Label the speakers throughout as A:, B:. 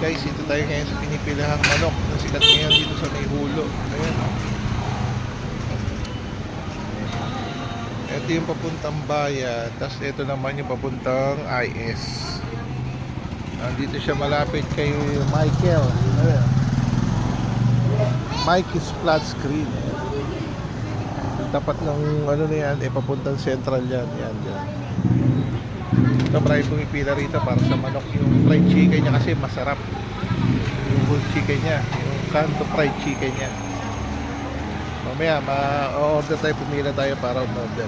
A: guys, ito tayo ngayon sa pinipilahang manok na sikat ngayon dito sa may hulo. Ayan. Ito yung papuntang bayan, tapos ito naman yung papuntang IS. Dito siya malapit kay Michael. Ayan. Mike's flat screen. Tapat ng ano na yan, papuntang central yan. Yan. Ito, marami pumipila rito para sa manok. Yung fried chicken niya kasi masarap. Yung whole chicken niya, yung kanto fried chicken niya. Mamaya, ma-order tayo, pumila tayo para umorder.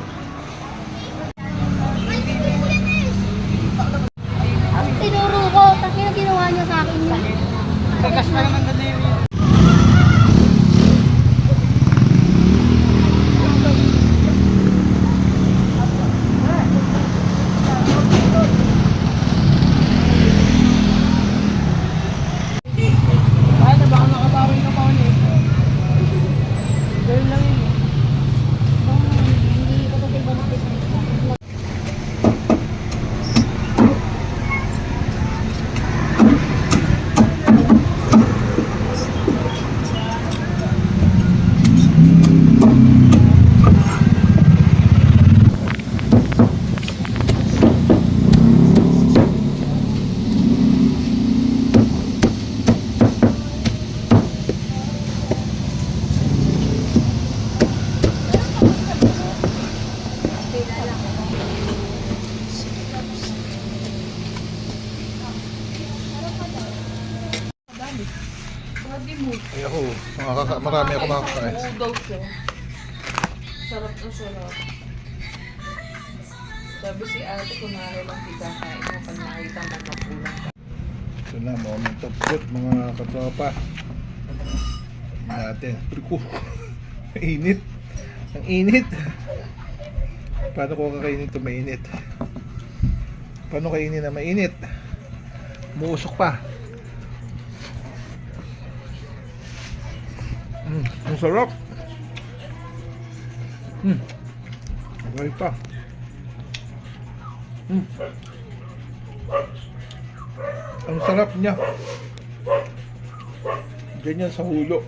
B: Tinuro ko, tapos yung ginawa niya sa akin yun.
C: Kagas pa naman na yun.
A: Ay ako, marami ako makakain.
C: Udog siya. Sarap na sarap. Sabi si ate, kunwari lang kita kain mo pag nakita mo magkulang ka.
A: Ito na, moment of truth mga katropa. Natin. Priko. Mainit. Ang init. Paano ko kakainin ito mainit? Paano kainin na mainit? Muusok pa. Ang sarap. Okay pa. Ang sarap niya. Ganyan sa hulo.